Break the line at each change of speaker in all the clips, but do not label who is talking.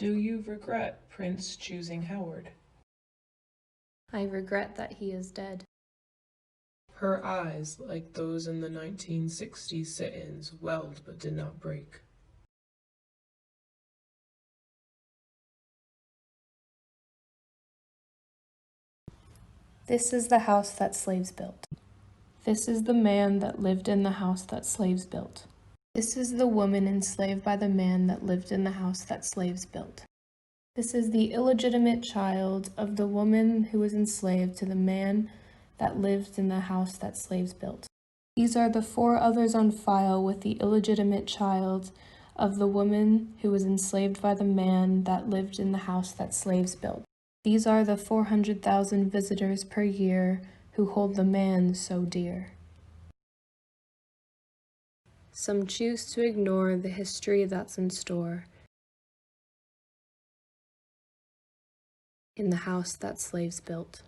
Do you regret Prince choosing Howard?
I regret that he is dead.
Her eyes, like those in the 1960s sit-ins, welled but did not break.
This is the house that slaves built. This is the man that lived in the house that slaves built. This is the woman enslaved by the man that lived in the house that slaves built. This is the illegitimate child of the woman who was enslaved to the man that lived in the house that slaves built. These are the 4 others on file with the illegitimate child of the woman who was enslaved by the man that lived in the house that slaves built. These are the 400,000 visitors per year who hold the man so dear. Some choose to ignore the history that's in store in the house that slaves built.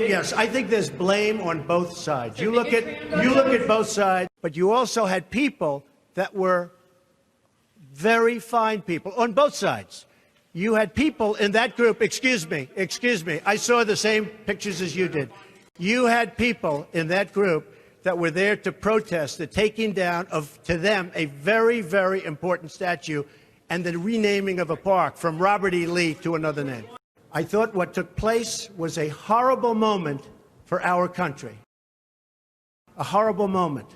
Yes, I think there's blame on both sides. You look at both sides, but you also had people that were very fine people on both sides. You had people in that group, excuse me, I saw the same pictures as you did. You had people in that group that were there to protest the taking down of, to them, a very, very important statue and the renaming of a park from Robert E. Lee to another name. I thought what took place was a horrible moment for our country. A horrible moment.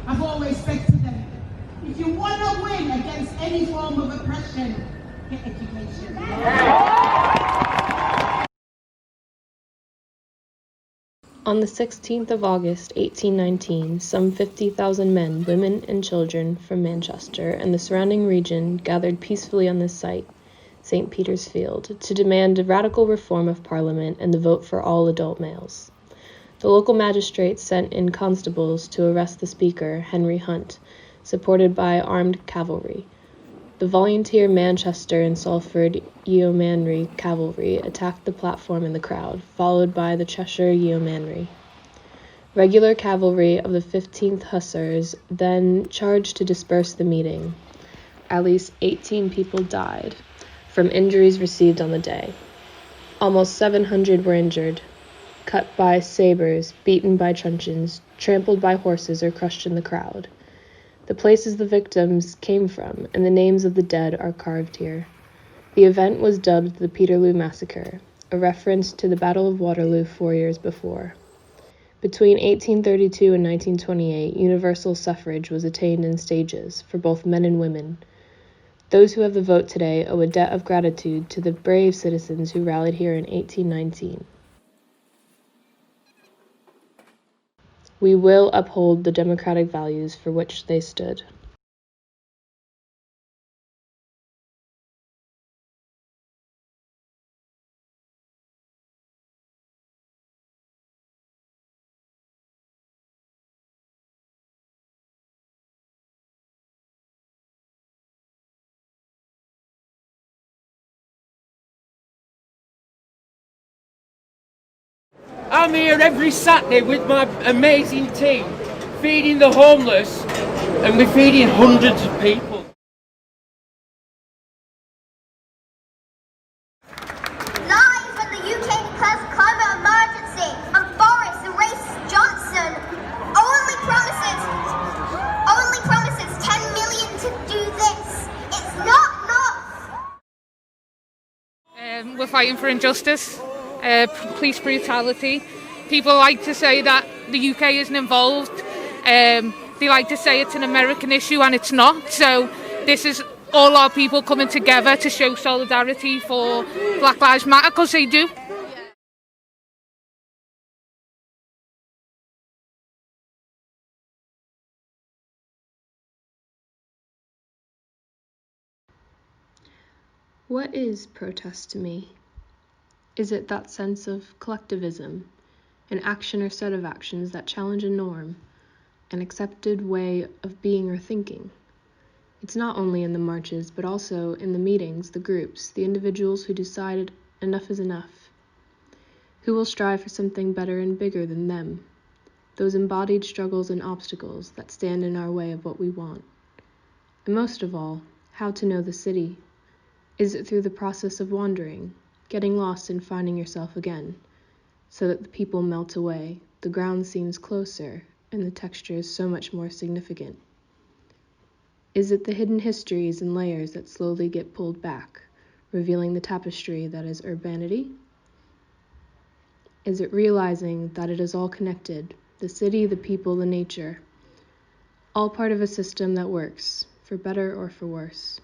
I've always said to them, if you want to win against any form of oppression, get education.
On the 16th of August, 1819, some 50,000 men, women, and children from Manchester and the surrounding region gathered peacefully on this site, St. Peter's Field, to demand a radical reform of Parliament and the vote for all adult males. The local magistrates sent in constables to arrest the speaker, Henry Hunt, supported by armed cavalry. The volunteer Manchester and Salford Yeomanry cavalry attacked the platform and the crowd, followed by the Cheshire Yeomanry. Regular cavalry of the 15th Hussars then charged to disperse the meeting. At least 18 people died from injuries received on the day. Almost 700 were injured, cut by sabers, beaten by truncheons, trampled by horses, or crushed in the crowd. The places the victims came from and the names of the dead are carved here. The event was dubbed the Peterloo Massacre, a reference to the Battle of Waterloo 4 years before. Between 1832 and 1928, universal suffrage was attained in stages for both men and women. Those who have the vote today owe a debt of gratitude to the brave citizens who rallied here in 1819. We will uphold the democratic values for which they stood.
I'm here every Saturday with my amazing team, feeding the homeless, and we're feeding hundreds of people.
Live from the UK declares climate emergency, and Boris the racist Johnson only promises 10 million to do this. It's not enough.
We're fighting for injustice, police brutality, People like to say that the UK isn't involved. They like to say it's an American issue, and it's not. So this is all our people coming together to show solidarity for Black Lives Matter, because they do.
What is protest to me? Is it that sense of collectivism, an action or set of actions that challenge a norm, an accepted way of being or thinking? It's not only in the marches, but also in the meetings, the groups, the individuals who decided enough is enough, who will strive for something better and bigger than them, those embodied struggles and obstacles that stand in our way of what we want. And most of all, how to know the city. Is it through the process of wandering, getting lost and finding yourself again, so that the people melt away, the ground seems closer, and the texture is so much more significant? Is it the hidden histories and layers that slowly get pulled back, revealing the tapestry that is urbanity? Is it realizing that it is all connected, the city, the people, the nature, all part of a system that works, for better or for worse?